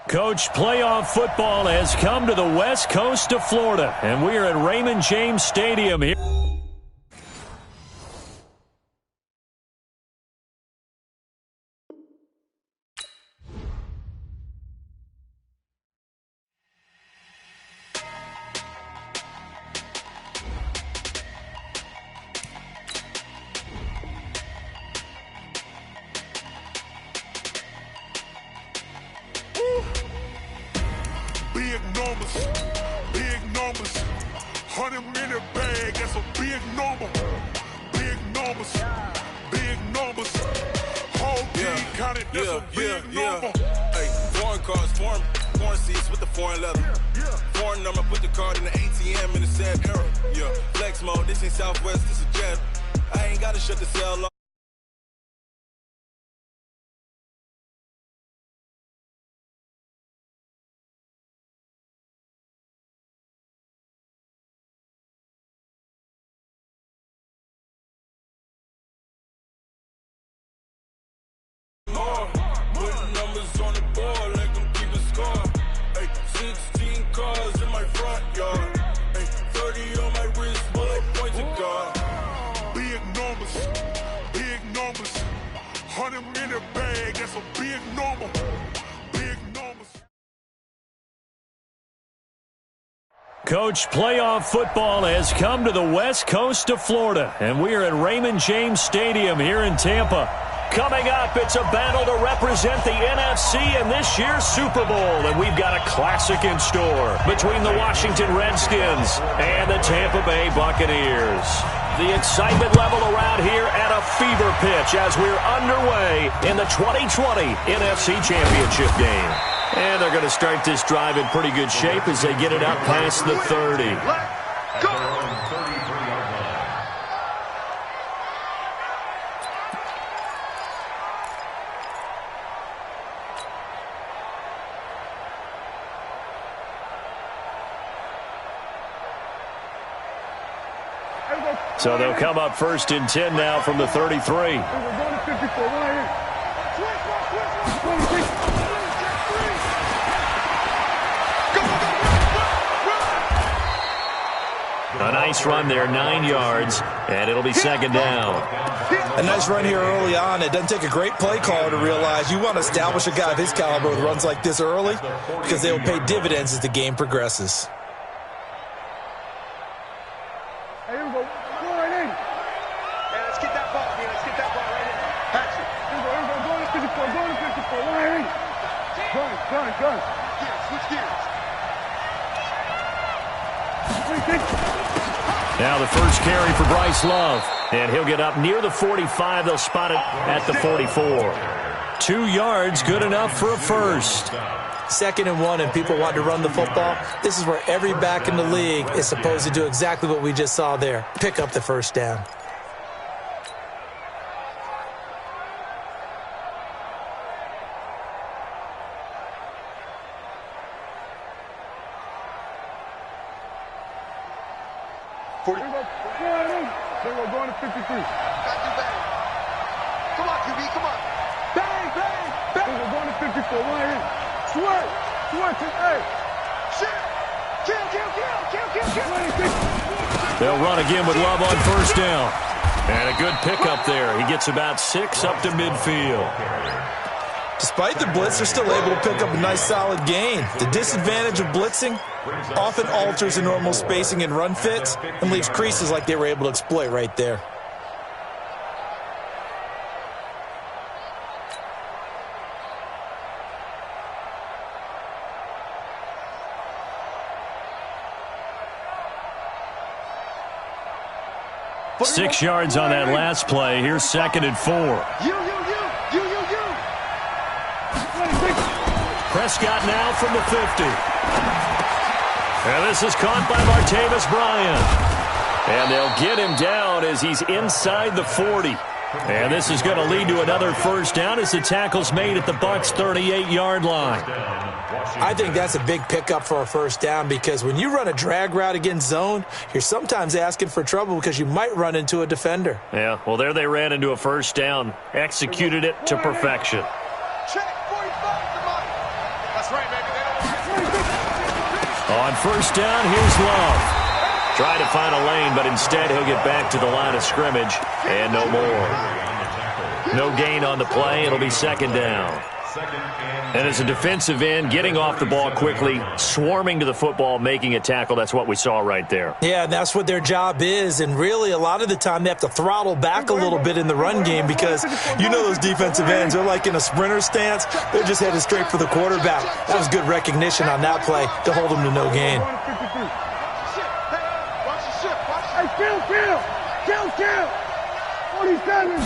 Coach, playoff football has come to the west coast of Florida, and we are at Raymond James Stadium here. Big numbers, 100-minute bag, that's a big number. Big numbers, whole team counted, that's a big number. Hey, foreign cars, foreign seats with the foreign leather. Foreign number, put the card in the ATM in the sad era. Yeah, flex mode, this ain't Southwest, this is jet. I ain't gotta shut the cell off. Putting numbers on the board like I'm keeping score. Hey, 16 cars in my front yard. Hey, 30 on my wrist, bullet point to God. Big numbers, 100-minute bag, that's a big number. Big numbers. Coach, playoff football has come to the west coast of Florida, and we are at Raymond James Stadium here in Tampa. Coming up, it's a battle to represent the NFC in this year's Super Bowl, and we've got a classic in store between the Washington Redskins and the Tampa Bay Buccaneers. The excitement level around here at a fever pitch as we're underway in the 2020 NFC Championship game. And they're going to start this drive in pretty good shape as they get it up past the 30. Let's go! So they'll come up first and 10 now from the 33. A nice run there, 9 yards, and it'll be second down. A nice run here early on. It doesn't take a great play caller to realize you want to establish a guy of his caliber with runs like this early because they will pay dividends as the game progresses. Now the first carry for Bryce Love, and he'll get up near the 45. They'll spot it at the 44. 2 yards, good enough for a first. 2nd and 1, and people want to run the football. This is where every back in the league is supposed to do exactly what we just saw there, pick up the first down. We're going to 53. Got you back. Come on, QB, come on. Bang, bang, bang. We're going to 54. One in. Swerve. Hey. Shit. Kill. They'll run again with Love on first down. And a good pickup there. He gets about 6 up to midfield. Despite the blitz, they're still able to pick up a nice solid gain. The disadvantage of blitzing often alters the normal spacing and run fits and leaves creases like they were able to exploit right there. Six yards on that last play. Here's 2nd and 4. You. Prescott now from the 50. And this is caught by Martavis Bryant. And they'll get him down as he's inside the 40. And this is going to lead to another first down as the tackle's made at the Bucs' 38-yard line. I think that's a big pickup for a first down because when you run a drag route against zone, you're sometimes asking for trouble because you might run into a defender. Yeah, well, there they ran into a first down, executed it to perfection. Check 45 to Mike. That's On first down, here's Love. Trying to find a lane, but instead he'll get back to the line of scrimmage, and no more. No gain on the play. It'll be second down. And as a defensive end, getting off the ball quickly, swarming to the football, making a tackle, that's what we saw right there. Yeah, and that's what their job is. And really, a lot of the time, they have to throttle back a little bit in the run game because you know those defensive ends, they're like in a sprinter stance. They're just headed straight for the quarterback. That was good recognition on that play to hold them to no gain. Kill. 47.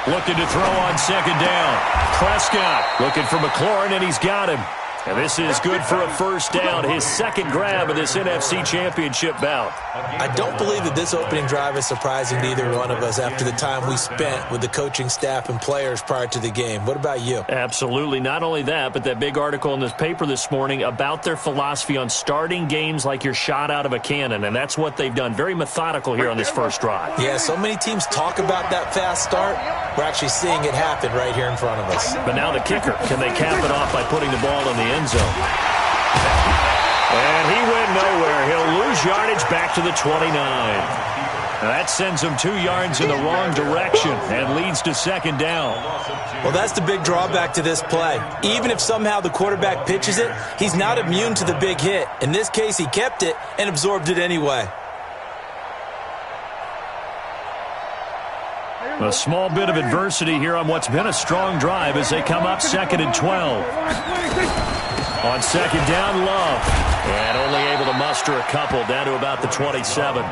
Looking to throw on second down. Prescott looking for McLaurin, and he's got him. And this is good for a first down, his second grab of this NFC Championship bout. I don't believe that this opening drive is surprising to either one of us after the time we spent with the coaching staff and players prior to the game. What about you? Absolutely. Not only that, but that big article in this paper this morning about their philosophy on starting games like you're shot out of a cannon, and that's what they've done. Very methodical here on this first drive. Yeah, so many teams talk about that fast start. We're actually seeing it happen right here in front of us. But now the kicker, can they cap it off by putting the ball in the end zone? And he went nowhere. He'll lose yardage back to the 29. Now that sends him 2 yards in the wrong direction and leads to second down. Well, that's the big drawback to this play. Even if somehow the quarterback pitches it, he's not immune to the big hit. In this case, he kept it and absorbed it anyway. A small bit of adversity here on what's been a strong drive as they come up second and 12. On second down, Love. And only able to muster a couple down to about the 27.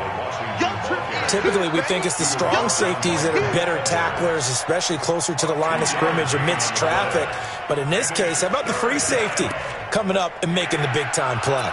Typically, we think it's the strong safeties that are better tacklers, especially closer to the line of scrimmage amidst traffic. But in this case, how about the free safety coming up and making the big-time play?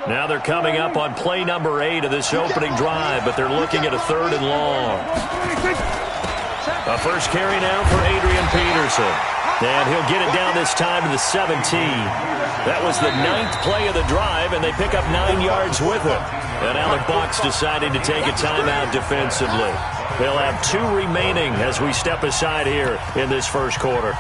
Now they're coming up on play number 8 of this opening drive, but they're looking at a third and long. A first carry now for Adrian Peterson. And he'll get it down this time to the 17. That was the 9th play of the drive, and they pick up 9 yards with it. And now the Bucs deciding to take a timeout defensively. They'll have 2 remaining as we step aside here in this first quarter.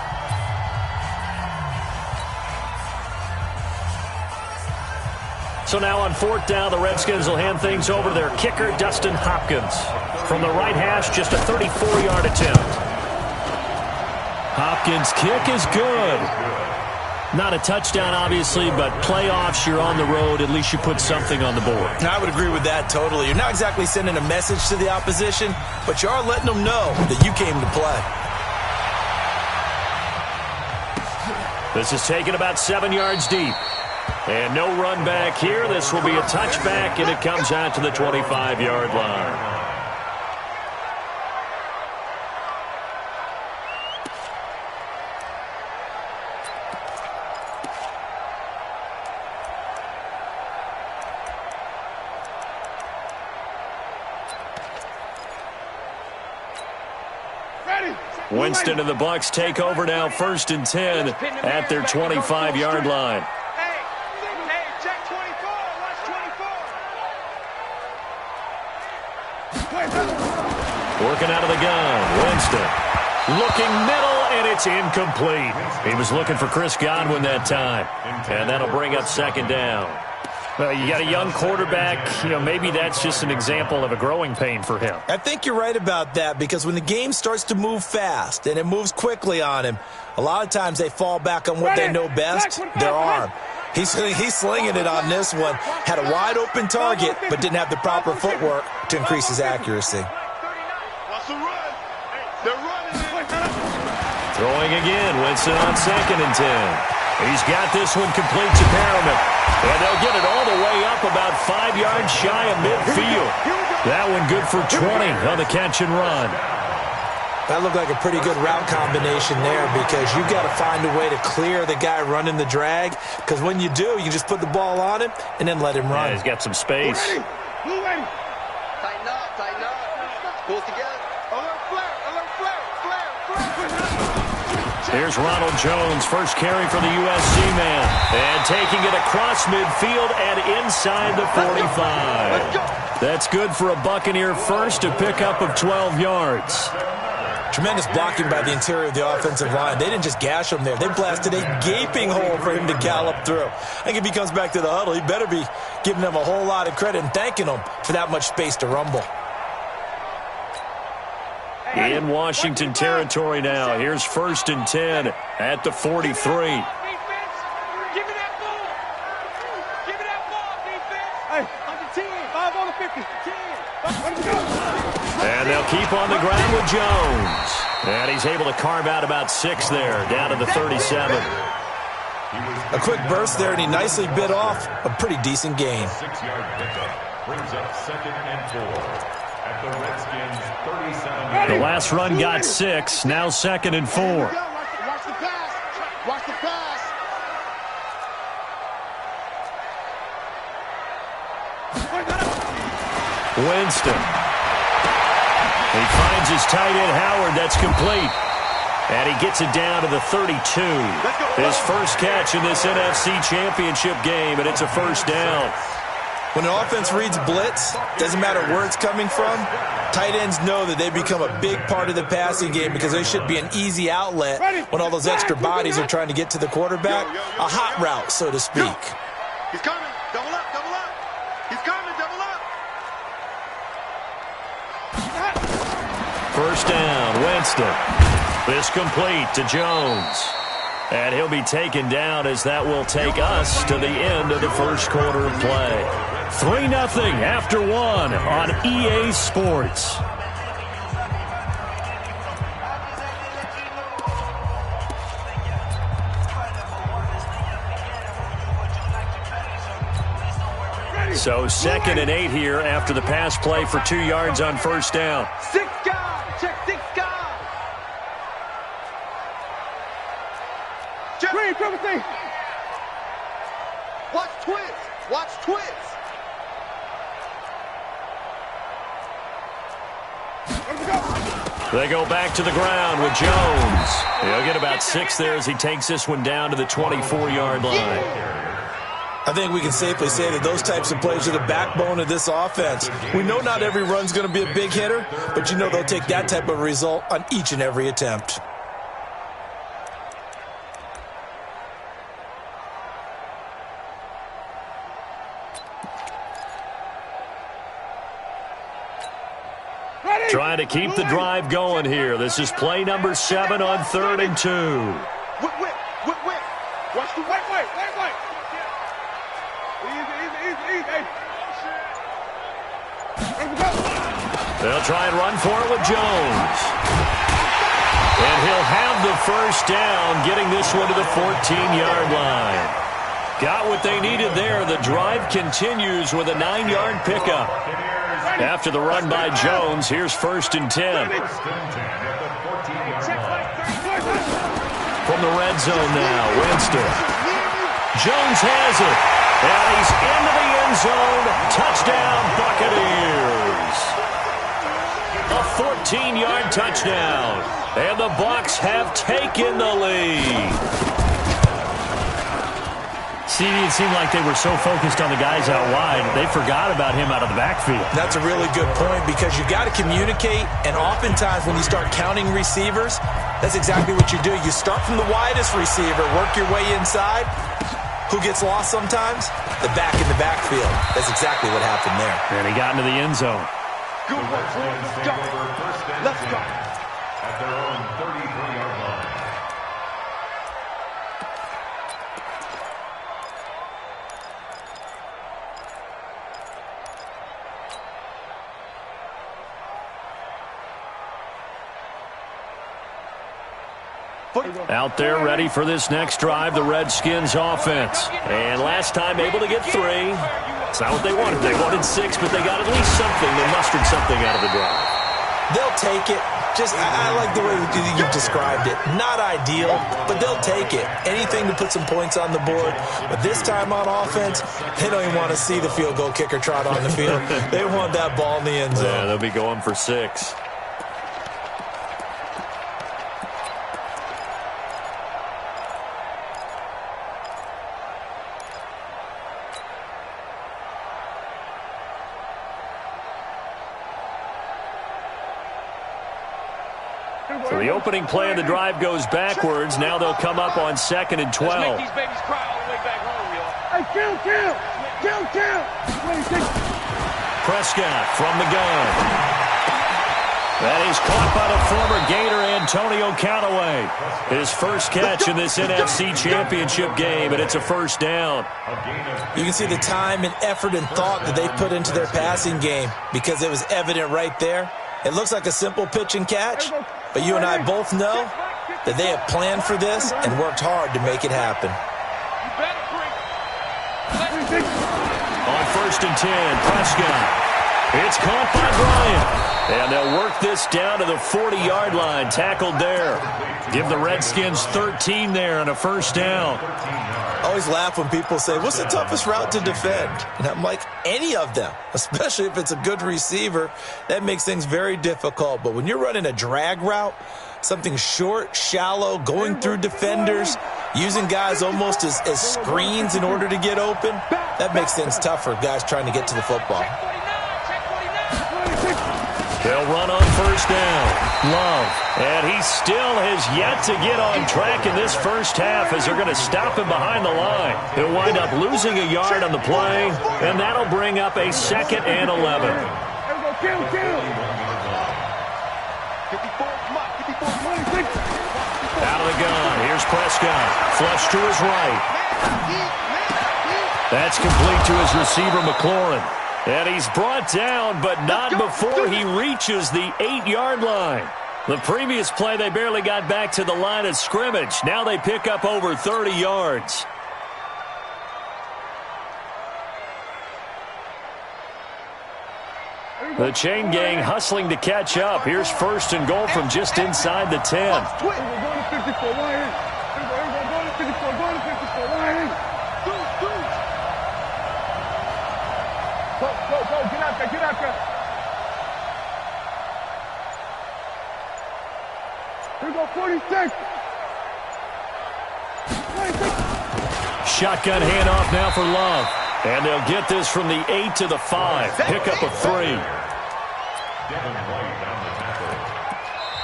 So now on fourth down, the Redskins will hand things over to their kicker, Dustin Hopkins. From the right hash, just a 34-yard attempt. Hopkins' kick is good. Not a touchdown, obviously, but playoffs, you're on the road. At least you put something on the board. I would agree with that totally. You're not exactly sending a message to the opposition, but you are letting them know that you came to play. This is taken about 7 yards deep. And no run back here. This will be a touchback, and it comes out to the 25-yard line. Winston and the Bucs take over now, first and 10 at their 25-yard line. Working out of the gun, Winston. Looking middle, and it's incomplete. He was looking for Chris Godwin that time. And that'll bring up second down. Well, you got a young quarterback. You know, maybe that's just an example of a growing pain for him. I think you're right about that, because when the game starts to move fast and it moves quickly on him, a lot of times they fall back on what they know best, their arm. He's slinging it on this one. Had a wide-open target, but didn't have the proper footwork to increase his accuracy. Throwing again, Winston on second and 10. He's got this one complete to Perriman. And they'll get it all the way up about 5 yards shy of midfield. That one good for 20 on the catch and run. That looked like a pretty good route combination there, because you've got to find a way to clear the guy running the drag, because when you do, you just put the ball on him and then let him run. Yeah, he's got some space. Blue ready. Tighten up, tighten up. Pull together. Alert flare, flare, flare. Here's Ronald Jones, first carry for the USC man. And taking it across midfield and inside the 45. That's good for a Buccaneer first, a pickup of 12 yards. Tremendous blocking by the interior of the offensive line. They didn't just gash him there. They blasted a gaping hole for him to gallop through. I think if he comes back to the huddle, he better be giving them a whole lot of credit and thanking them for that much space to rumble. In Washington territory now. Here's 1st and 10 at the 43. Give me that ball. Give me that ball, defense. Hey, under 10. 5 on the 50. 10. And they'll keep on the ground with Jones. And he's able to carve out about 6 there, down to the 37. A quick burst there, and he nicely bit off a pretty decent gain. 6-yard pickup brings up 2nd and 4. At the Redskins 37. The last run got 6, now 2nd and 4. Watch the pass. Watch the pass. Winston. He finds his tight end, Howard. That's complete. And he gets it down to the 32. His first catch in this NFC Championship game, and it's a first down. When an offense reads blitz, doesn't matter where it's coming from, tight ends know that they become a big part of the passing game because they should be an easy outlet when all those extra bodies are trying to get to the quarterback. A hot route, so to speak. He's coming. Double up. Double up. He's coming. Double up. First down, Winston. This complete to Jones. And he'll be taken down as that will take us to the end of the first quarter of play. 3-0 after 1 on EA Sports. So 2nd and 8 here after the pass play for 2 yards on first down. 6 guys. Check 6 guys. Green, triple C. Watch twins. Watch twins. They go back to the ground with Jones. He'll get about 6 there as he takes this one down to the 24-yard line. I think we can safely say that those types of plays are the backbone of this offense. We know not every run's going to be a big hitter, but you know they'll take that type of result on each and every attempt. Trying to keep the drive going here. This is play number 7 on 3rd and 2. Whip. Watch the whip. Easy. They'll try and run for it with Jones. And he'll have the first down, getting this one to the 14-yard line. Got what they needed there. The drive continues with a 9-yard pickup. After the run by Jones, here's 1st and 10. From the red zone now, Winston. Jones has it. And he's into the end zone. Touchdown, Buccaneers. A 14-yard touchdown. And the Bucs have taken the lead. See, it seemed like they were so focused on the guys out wide, they forgot about him out of the backfield. That's a really good point because you got to communicate, and oftentimes when you start counting receivers, that's exactly what you do. You start from the widest receiver, work your way inside. Who gets lost sometimes? The back in the backfield. That's exactly what happened there. And he got into the end zone. Good work, boys. Let's go. At their own 33-yard line. Out there ready for this next drive, the Redskins offense. And last time able to get 3. It's not what they wanted. They wanted 6, but they got at least something. They mustered something out of the drive. They'll take it. I like the way you described it. Not ideal, but they'll take it. Anything to put some points on the board. But this time on offense, they don't even want to see the field goal kicker trot on the field. They want that ball in the end zone. Yeah, they'll be going for 6. So the opening play of the drive goes backwards. Now they'll come up on 2nd and 12. Let's make these babies cry all the way back home, y'all. Hey, kill. Prescott from the gun. That is caught by the former Gator Antonio Callaway. His first catch in this NFC Championship game, and it's a first down. You can see the time and effort and thought that they put into their passing game because it was evident right there. It looks like a simple pitch and catch, but you and I both know that they have planned for this and worked hard to make it happen. On 1st and 10, Prescott. It's caught by Bryant. And they'll work this down to the 40-yard line, tackled there. Give the Redskins 13 there and a first down. I always laugh when people say, what's the toughest route to defend? And I'm like, any of them, especially if it's a good receiver. That makes things very difficult. But when you're running a drag route, something short, shallow, going through defenders, using guys almost as screens in order to get open, that makes things tougher, guys trying to get to the football. They'll run on first down. Love. And he still has yet to get on track in this first half as they're going to stop him behind the line. He'll wind up losing a yard on the play, and that'll bring up a 2nd and 11. Out of the gun. Here's Prescott. Flush to his right. That's complete to his receiver, McLaurin. And he's brought down, but not before he reaches the 8-yard line. The previous play, they barely got back to the line of scrimmage. Now they pick up over 30 yards. The chain gang hustling to catch up. Here's 1st and goal from just inside the 10. Get out there. Here we go, 46. Shotgun handoff now for Love. And they'll get this from the 8 to the 5. Pickup of 3.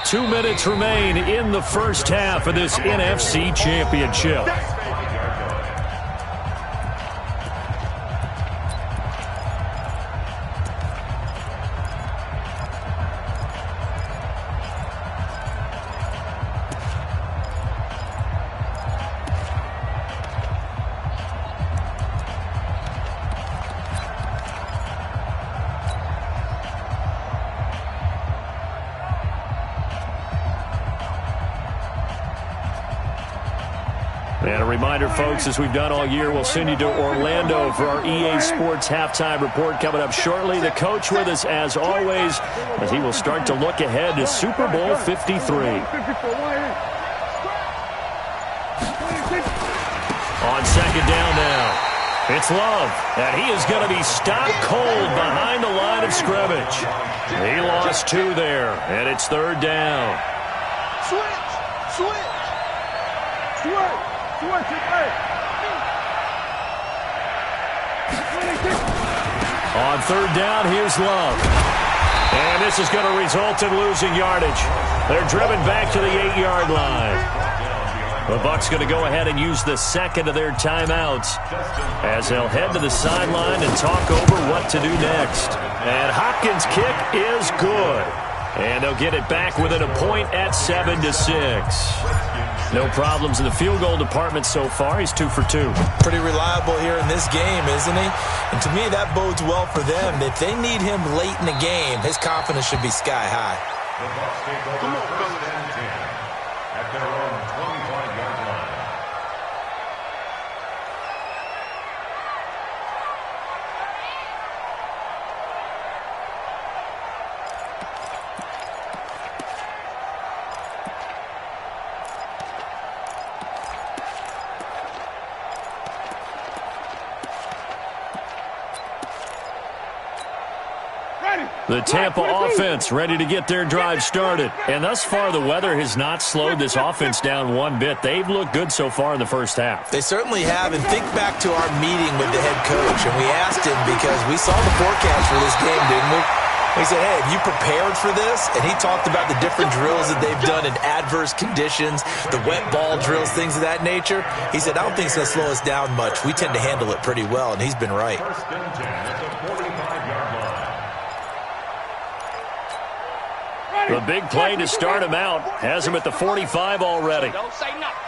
2 minutes remain in the first half of this NFC Championship. And a reminder, folks, as we've done all year, we'll send you to Orlando for our EA Sports halftime report coming up shortly. The coach with us, as always, as he will start to look ahead to Super Bowl 53. On 2nd down now, it's Love, and he is going to be stopped cold behind the line of scrimmage. He lost 2 there, and it's 3rd down. Switch. On 3rd down, here's Love. And this is going to result in losing yardage. They're driven back to the 8-yard line. The Bucs going to go ahead and use the 2nd of their timeouts as they'll head to the sideline and talk over what to do next. And Hopkins' kick is good. And they'll get it back within a point at 7-6. No problems in the field goal department so far. He's 2 for 2. Pretty reliable here in this game, isn't he? And to me, that bodes well for them. If they need him late in the game, his confidence should be sky high. The Bucs take over 1st and 10 at their own 25-yard line. The Tampa offense ready to get their drive started. And thus far, the weather has not slowed this offense down one bit. They've looked good so far in the first half. They certainly have. And think back to our meeting with the head coach. And we asked him because we saw the forecast for this game, didn't we? He said, hey, have you prepared for this? And he talked about the different drills that they've done in adverse conditions, the wet ball drills, things of that nature. He said, I don't think it's going to slow us down much. We tend to handle it pretty well, and he's been right. First and 10 at the 45-yard line. The big play to start him out has him at the 45 already. Don't say nothing.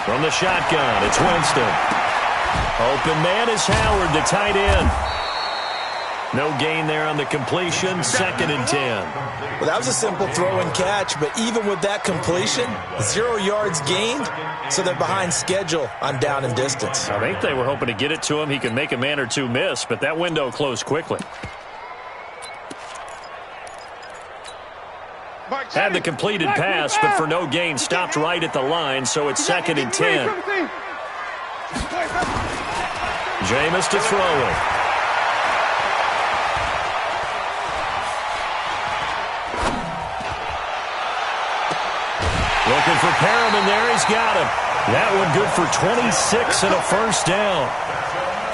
From the shotgun, it's Winston. Open man is Howard, the tight end. No gain there on the completion, 2nd and 10. Well, that was a simple throw and catch, but even with that completion, 0 yards gained, so they're behind schedule on down and distance. I think they were hoping to get it to him. He could make a man or two miss, but that window closed quickly. Had the completed pass, but for no gain, stopped right at the line, so it's 2nd and 10. Jameis to throw it. Looking for Perriman there. He's got him. That one good for 26 and a first down.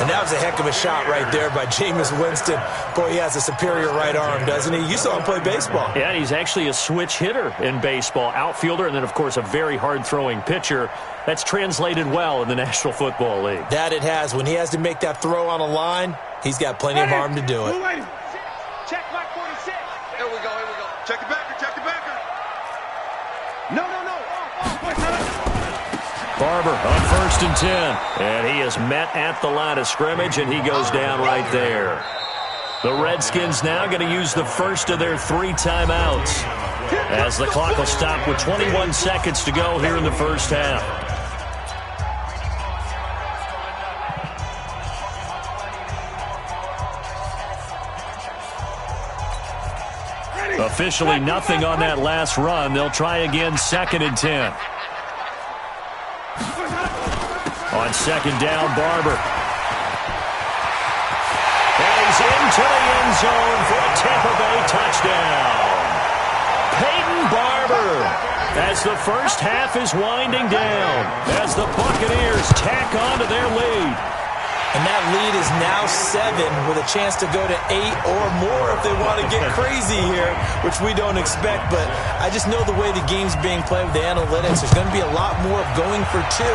And that was a heck of a shot right there by Jameis Winston. Boy, he has a superior right arm, doesn't he? You saw him play baseball. Yeah, he's actually a switch hitter in baseball. Outfielder, and then, of course, a very hard-throwing pitcher. That's translated well in the National Football League. That it has. When he has to make that throw on a line, he's got plenty of arm to do it. Check my 46. Here we go, here we go. Check it backer, check it backer. No. Barber on 1st and 10. And he is met at the line of scrimmage, and he goes down right there. The Redskins now going to use the first of their 3 timeouts, as the clock will stop with 21 seconds to go here in the first half. Officially nothing on that last run. They'll try again, 2nd and 10. On 2nd down, Barber. And he's into the end zone for a Tampa Bay touchdown. Peyton Barber, as the first half is winding down, as the Buccaneers tack on to their lead. And that lead is now 7 with a chance to go to 8 or more if they want to get crazy here, which we don't expect. But I just know the way the game's being played with the analytics, there's going to be a lot more of going for 2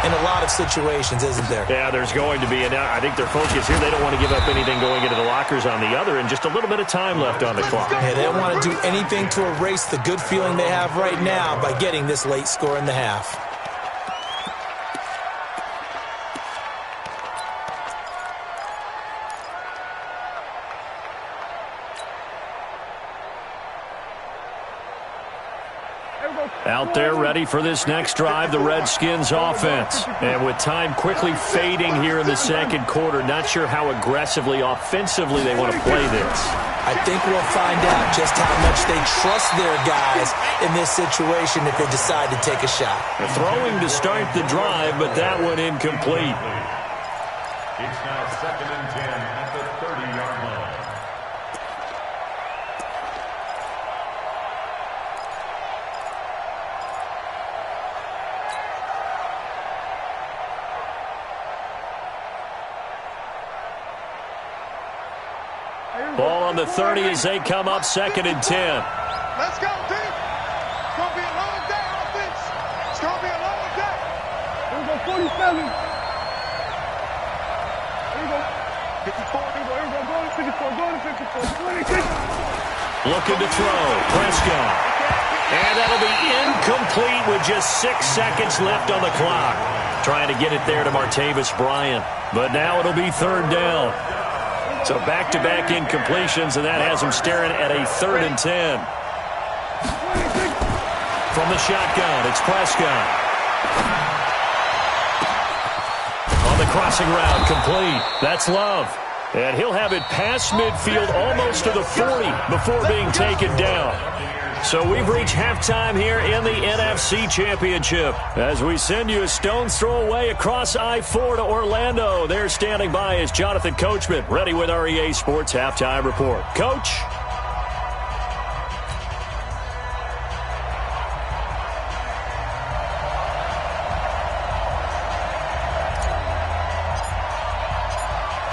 in a lot of situations, isn't there? Yeah, there's going to be. And I think their focus here, they don't want to give up anything going into the lockers on the other, and just a little bit of time left on the clock. Yeah, they don't want to do anything to erase the good feeling they have right now by getting this late score in the half. Out there ready for this next drive, the Redskins offense. And with time quickly fading here in the second quarter, not sure how aggressively, offensively they want to play this. I think we'll find out just how much they trust their guys in this situation if they decide to take a shot. Throwing to start the drive, but that one incomplete. It's now 2nd and 10 at the 30-yard line. Ball on the 30 as they come up, 2nd and 10. Let's go, team. It's going to be a long day, offense. It's going to be a long day. Here we go, 47. Here we go. 54. Here we go. Go to 54. Go to 54. 26. Looking to throw. Prescott. And that'll be incomplete with just 6 seconds left on the clock. Trying to get it there to Martavis Bryant. But now it'll be 3rd down. So back-to-back incompletions, and that has him staring at a 3rd and 10. From the shotgun, it's Prescott. On the crossing route, complete. That's Love. And he'll have it past midfield almost to the 40 before being taken down. So we've reached halftime here in the NFC Championship. As we send you a stone's throw away across I-4 to Orlando. There standing by is Jonathan Coachman, ready with our EA Sports Halftime Report. Coach?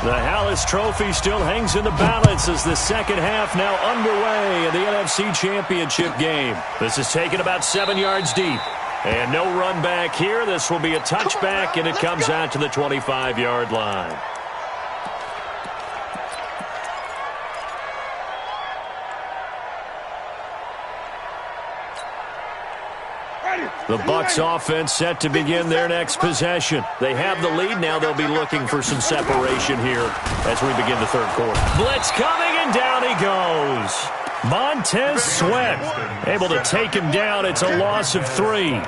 The Hallis Trophy still hangs in the balance as the second half now underway in the NFC Championship game. This is taken about 7 yards deep. And no run back here. This will be a touchback, and it comes out to the 25-yard line. The Bucs offense set to begin their next possession. They have the lead. Now they'll be looking for some separation here as we begin the third quarter. Blitz coming, and down he goes. Montez Sweat able to take him down. It's a loss of 3.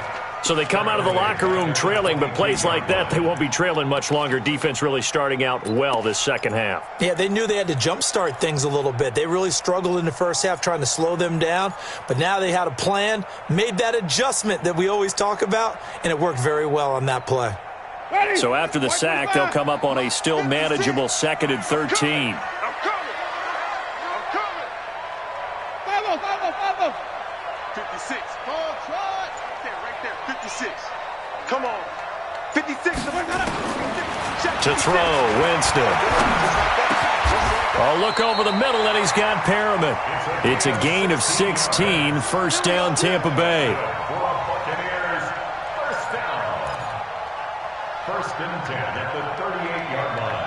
So they come out of the locker room trailing, but plays like that, they won't be trailing much longer. Defense really starting out well this second half. Yeah, they knew they had to jumpstart things a little bit. They really struggled in the first half trying to slow them down, but now they had a plan, made that adjustment that we always talk about, and it worked very well on that play. So after the sack, they'll come up on a still manageable 2nd and 13. I'm coming. 56. Right there. 56. Come on. 56. To throw, Winston. Oh, look over the middle, and he's got Perriman. It's a gain of 16. First down, Tampa Bay. First down. 1st and 10 at the 38-yard line.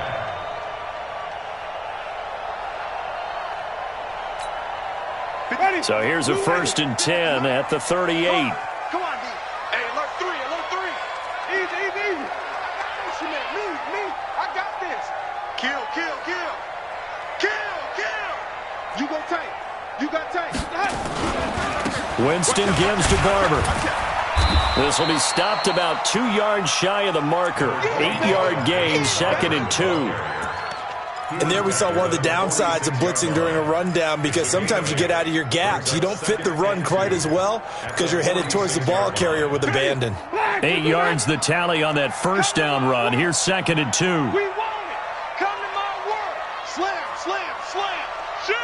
So here's a 1st and 10 at the 38. Come on, D. Hey, alert 3. Easy. Me. I got this. Kill. You go tank. You got tank. Winston gives to Barber. This will be stopped about 2 yards shy of the marker. 8-yard gain, 2nd and 2. And there we saw one of the downsides of blitzing during a rundown, because sometimes you get out of your gaps. You don't fit the run quite as well because you're headed towards the ball carrier with abandon. 8 yards the tally on that first down run. Here's 2nd and 2. We want it. Come to my work. Slam. Shoot.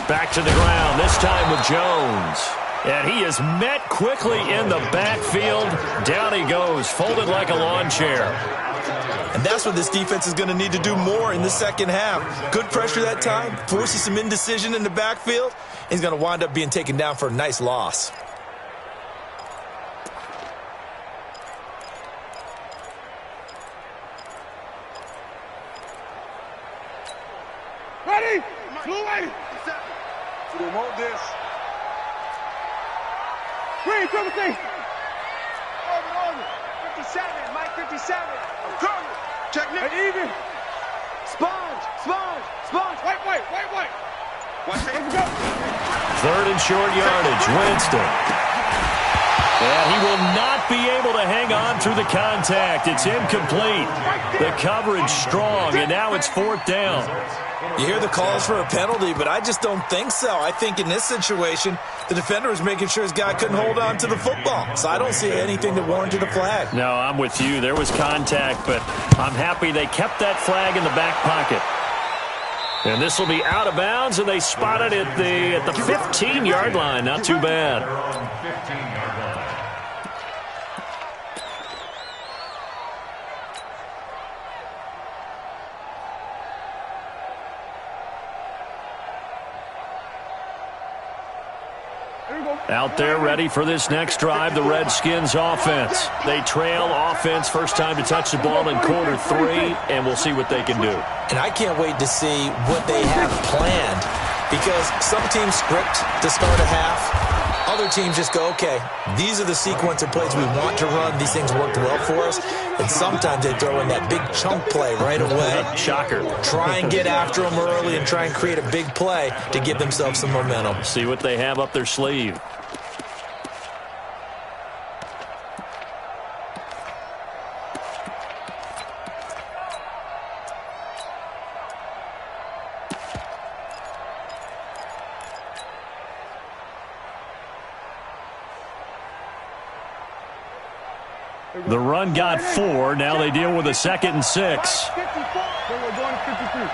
Back to the ground, this time with Jones. And he is met quickly in the backfield. Down he goes, folded like a lawn chair. And that's what this defense is going to need to do more in the second half. Good pressure that time, forces some indecision in the backfield. He's going to wind up being taken down for a nice loss. Ready? Blue way. We want this. Green, 57, Mike 57. I'm coming. Check me. Hey, even. Sponge. Wait. Let's go. 3rd and short yardage, Winston. And he will not be able to hang on through the contact. It's incomplete. The coverage strong, and now it's 4th down. You hear the calls for a penalty, but I just don't think so. I think in this situation, the defender was making sure his guy couldn't hold on to the football. So I don't see anything that warranted a flag. No, I'm with you. There was contact, but I'm happy they kept that flag in the back pocket. And this will be out of bounds, and they spot it at the 15-yard line. Not too bad. 15-yard line. Out there ready for this next drive, the Redskins offense. They trail offense, first time to touch the ball in quarter 3, and we'll see what they can do. And I can't wait to see what they have planned, because some teams script to start a half. Other teams just go, okay, these are the sequence of plays we want to run. These things worked well for us. And sometimes they throw in that big chunk play right away. Shocker. Try and get after them early and try and create a big play to give themselves some momentum. See what they have up their sleeve. The run got 4. Now they deal with a 2nd and 6. Then we're going to 53.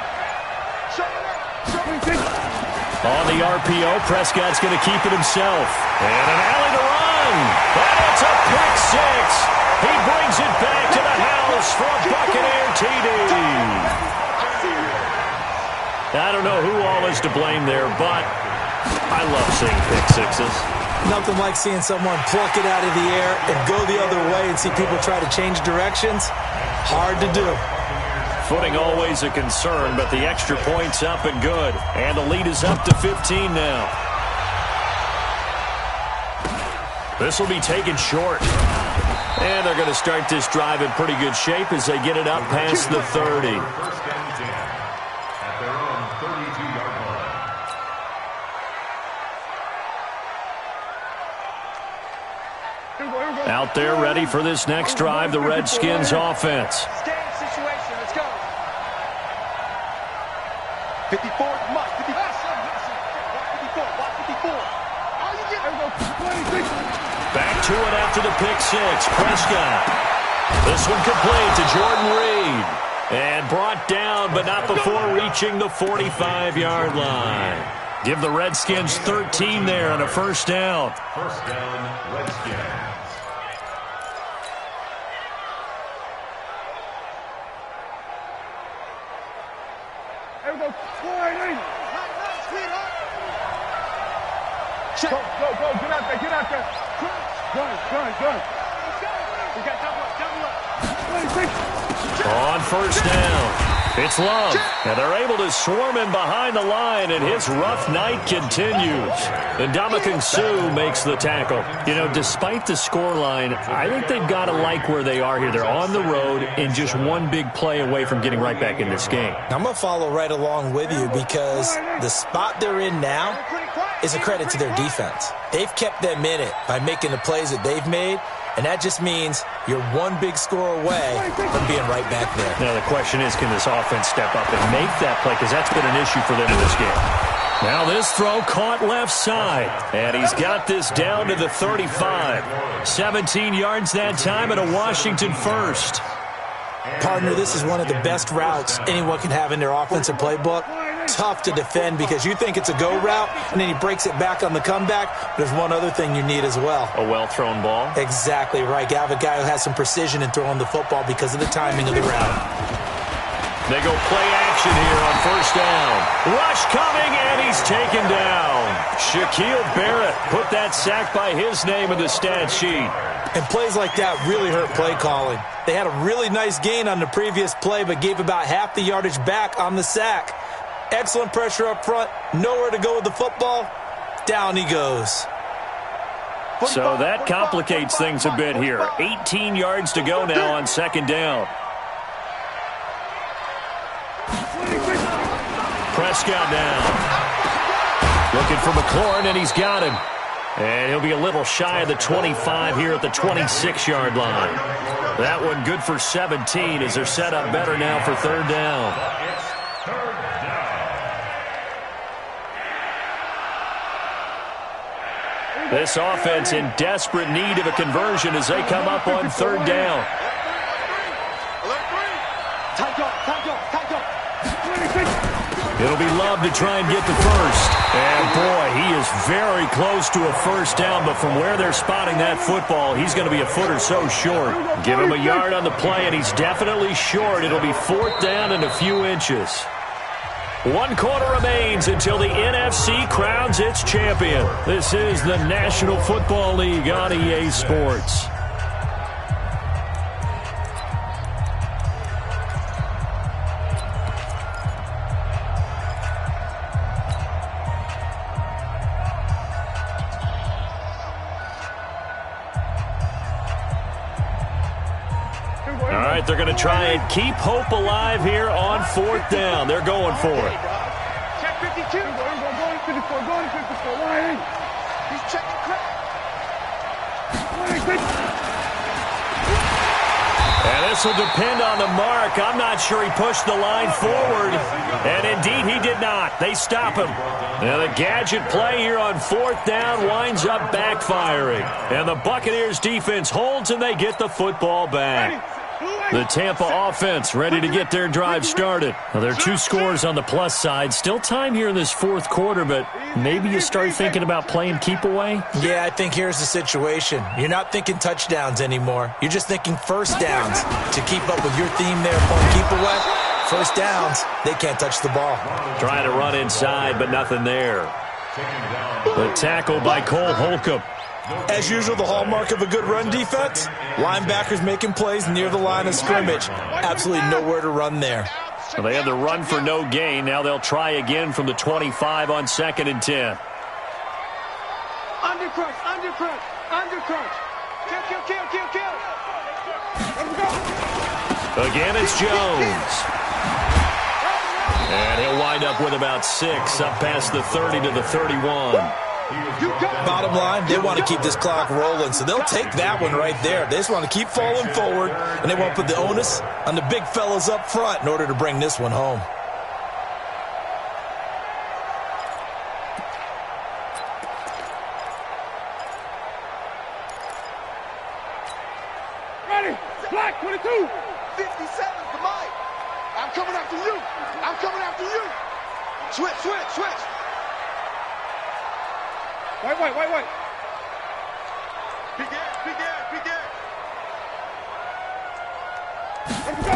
On the RPO, Prescott's going to keep it himself. And an alley to run. one. And it's a pick six. He brings it back to the house for a Buccaneer TD. I don't know who all is to blame there, but I love seeing pick sixes. Nothing like seeing someone pluck it out of the air and go the other way and see people try to change directions. Hard to do. Footing always a concern, but the extra point's up and good. And the lead is up to 15 now. This will be taken short. And they're going to start this drive in pretty good shape as they get it up past the 30. First down 10 at their own 32-yard line. Out there ready for this next drive, the Redskins offense. Game situation. Let's go. 54. Come on. 54. Watch 54. All you get. Back to it after the pick six. Prescott. This one complete to Jordan Reed. And brought down, but not before reaching the 45-yard line. Give the Redskins 13 there on a first down. First down, Redskins. Go, get out there, get out there. Gun. We got double up. On first down, it's Love. And they're able to swarm him behind the line, and his rough night continues. And Ndamukong Suh makes the tackle. You know, despite the scoreline, I think they've got to like where they are here. They're on the road and just one big play away from getting right back in this game. I'm going to follow right along with you because the spot they're in now is a credit to their defense. They've kept them in it by making the plays that they've made, and that just means you're one big score away from being right back there. Now the question is, can this offense step up and make that play? Because that's been an issue for them in this game. Now this throw caught left side, and he's got this down to the 35. 17 yards that time and a Washington first. Partner, this is one of the best routes anyone can have in their offensive playbook. Tough to defend because you think it's a go route, and then he breaks it back on the comeback. There's one other thing you need as well. A well-thrown ball? Exactly right. You have a guy who has some precision in throwing the football because of the timing of the route. They go play action here on first down. Rush coming, and he's taken down. Shaquille Barrett put that sack by his name in the stat sheet. And plays like that really hurt play calling. They had a really nice gain on the previous play, but gave about half the yardage back on the sack. Excellent pressure up front. Nowhere to go with the football. Down he goes. So that complicates things a bit here. 18 yards to go now on second down. Prescott down. Looking for McLaurin, and he's got him. And he'll be a little shy of the 25 here at the 26-yard line. That one good for 17 as they're set up better now for third down. This offense in desperate need of a conversion as they come up on third down. It'll be Love to try and get the first. And boy, he is very close to a first down, but from where they're spotting that football, he's going to be a foot or so short. Give him a yard on the play, and he's definitely short. It'll be fourth down and a few inches. 1 quarter remains until the NFC crowns its champion. This is the National Football League on EA Sports. All right, they're going to try and keep hope alive here on fourth down. They're going for it. Check 52. Go to 54. Go to 54. Line. He's checking crack. And this will depend on the mark. I'm not sure he pushed the line forward. And indeed, he did not. They stop him. Now the gadget play here on fourth down winds up backfiring. And the Buccaneers defense holds, and they get the football back. The Tampa offense ready to get their drive started. Now, there are 2 scores on the plus side. Still time here in this fourth quarter, but maybe you start thinking about playing keep away? Yeah, I think here's the situation. You're not thinking touchdowns anymore. You're just thinking first downs. To keep up with your theme there, playing keep away, first downs, they can't touch the ball. Trying to run inside, but nothing there. The tackle by Cole Holcomb. As usual, the hallmark of a good run defense, linebackers making plays near the line of scrimmage. Absolutely nowhere to run there. So they have the run for no gain. Now they'll try again from the 25 on 2nd and 10. Undercrunch, undercrunch, undercrunch. Kill, kill, kill, kill, kill. Let's go. Again, it's Jones. And he'll wind up with about 6, up past the 30 to the 31. Bottom line, they want to keep this clock rolling, so they'll take that one right there. They just want to keep falling forward, and they want to put the onus on the big fellas up front in order to bring this one home. Ready, black 22. 57's the mic. I'm coming after you. I'm coming after you. Switch, switch, switch. Wait. Begin. Let's go.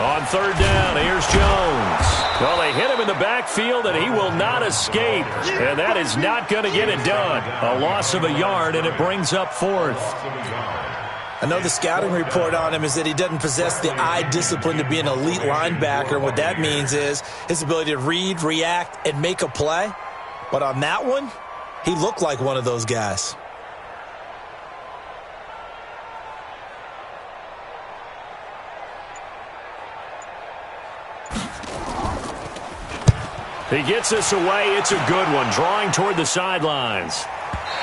On 3rd down, here's Jones. Well, they hit him in the backfield, and he will not escape. And that is not going to get it done. A loss of a yard, and it brings up 4th. I know the scouting report on him is that he doesn't possess the eye discipline to be an elite linebacker. What that means is his ability to read, react, and make a play. But on that one, he looked like one of those guys. He gets us away. It's a good one, drawing toward the sidelines.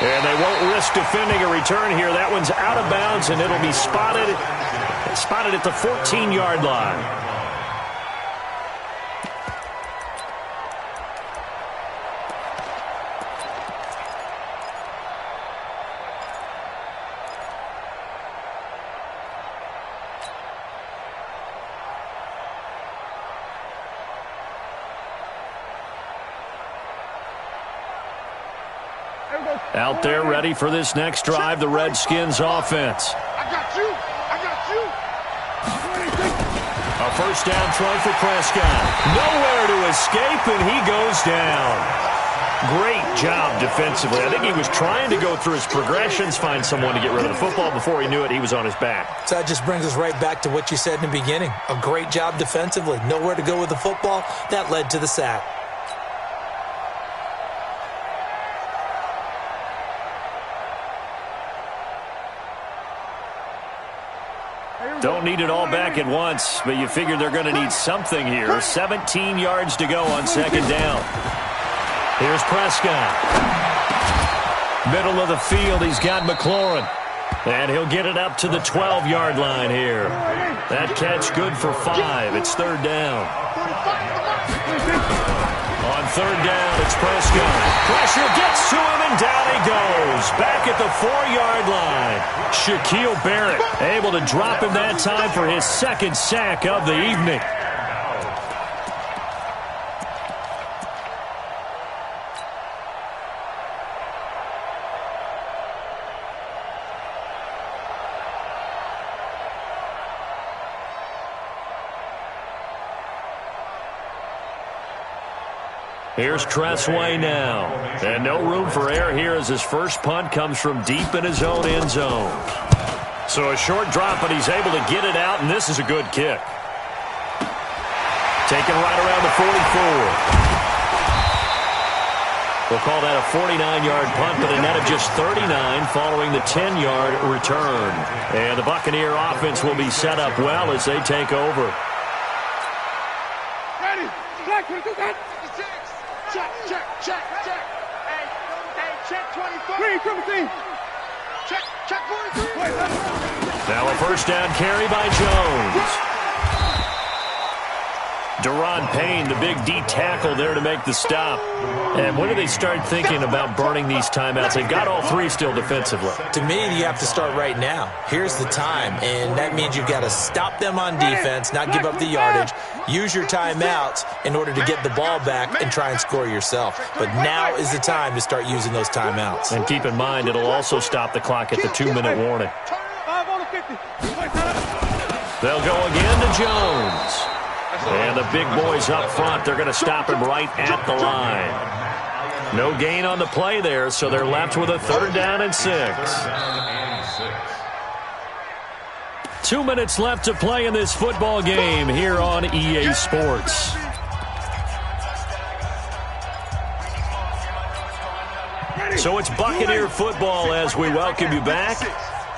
And they won't risk defending a return here. That one's out of bounds, and it'll be spotted at the 14-yard line. Out there ready for this next drive, the Redskins offense. I got you. A first down throw for Prescott. Nowhere to escape, and he goes down. Great job defensively. I think he was trying to go through his progressions, find someone to get rid of the football. Before he knew it, he was on his back. So that just brings us right back to what you said in the beginning. A great job defensively. Nowhere to go with the football. That led to the sack. Don't need it all back at once, but you figure they're going to need something here. 17 yards to go on 2nd down. Here's Prescott. Middle of the field, he's got McLaurin. And he'll get it up to the 12-yard line here. That catch good for 5. It's 3rd down. On 3rd down, it's Prescott. Pressure gets to him, and down he goes. Back at the 4-yard line. Shaquille Barrett able to drop him that time for his 2nd sack of the evening. Here's Tressway now. And no room for error here as his first punt comes from deep in his own end zone. So a short drop, but he's able to get it out, and this is a good kick. Taken right around the 44. We'll call that a 49-yard punt, but a net of just 39 following the 10-yard return. And the Buccaneer offense will be set up well as they take over. Ready. Black 22, got 56. Check. Hey, check 24. Green, 17. Check 43. Now a first down carry by Jones. Deron Payne, the big D tackle there to make the stop. And when do they start thinking about burning these timeouts? They've got all three still defensively. To me, you have to start right now. Here's the time, and that means you've got to stop them on defense, not give up the yardage, use your timeouts in order to get the ball back and try and score yourself. But now is the time to start using those timeouts. And keep in mind, it'll also stop the clock at the 2-minute warning. They'll go again to Jones. And the big boys up front, they're going to stop him right at the line. No gain on the play there, so they're left with a 3rd down and 6. 2 minutes left to play in this football game here on EA Sports. So it's Buccaneer football as we welcome you back.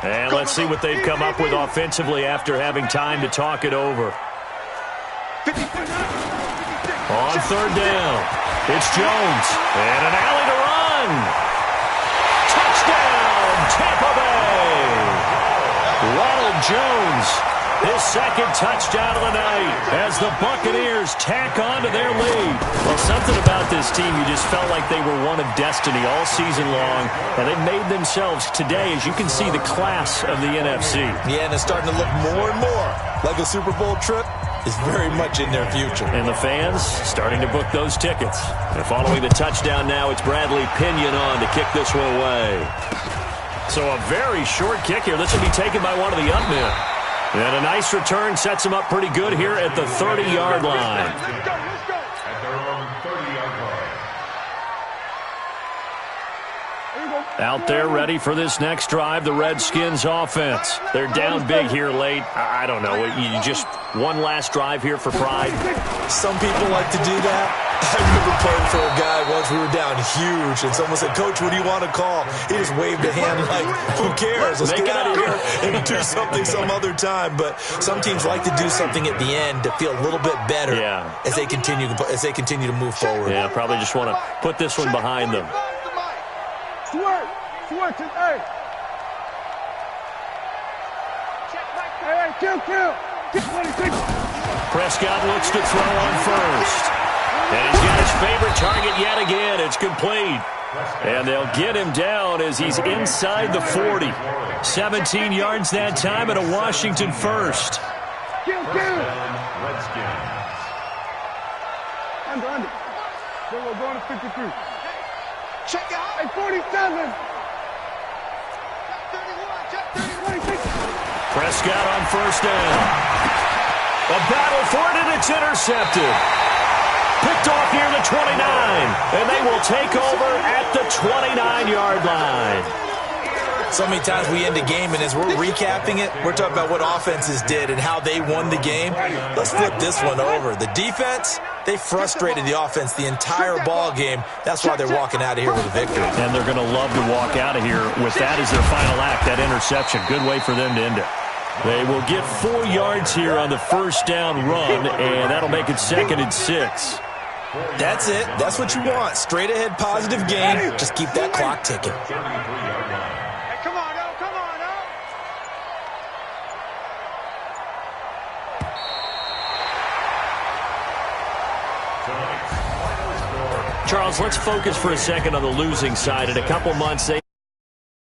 And let's see what they've come up with offensively after having time to talk it over. On 3rd down, it's Jones, and an alley to run. Touchdown, Tampa Bay. Ronald Jones, his 2nd touchdown of the night as the Buccaneers tack on to their lead. Well, something about this team, you just felt like they were one of destiny all season long, and they made themselves today, as you can see, the class of the NFC. Yeah, and it's starting to look more and more like a Super Bowl trip is very much in their future. And the fans starting to book those tickets. And following the touchdown now, it's Bradley Pinion on to kick this one away. So a very short kick here. This will be taken by one of the up men. And a nice return sets him up pretty good here at the 30-yard line. Out there ready for this next drive, the Redskins offense. They're down big here late. I don't know. You just one last drive here for pride. Some people like to do that. I remember playing for a guy once. We were down huge, and someone said, "Coach, what do you want to call?" He just waved a hand like, "Who cares? Let's get out of here and do something some other time." But some teams like to do something at the end to feel a little bit better as they continue to move forward. Yeah, probably just want to put this one behind them. Switch it, hey. Hey, kill. Prescott looks to throw on first. And he's got his favorite target yet again. It's complete. And they'll get him down as he's inside the 40. 17 yards that time and a Washington first. Kill. Under. So we're going to 53. Check out. Hey, 47. Prescott on first down. A battle for it, and it's intercepted. Picked off near the 29, and they will take over at the 29-yard line. So many times we end a game, and as we're recapping it, we're talking about what offenses did and how they won the game. Let's flip this one over. The defense, they frustrated the offense the entire ball game. That's why they're walking out of here with a victory. And they're going to love to walk out of here with that as their final act, that interception. Good way for them to end it. They will get 4 yards here on the first down run, and that'll make it 2nd and 6. That's it. That's what you want. Straight ahead positive gain. Just keep that clock ticking. Charles, let's focus for a second on the losing side. In a couple months, they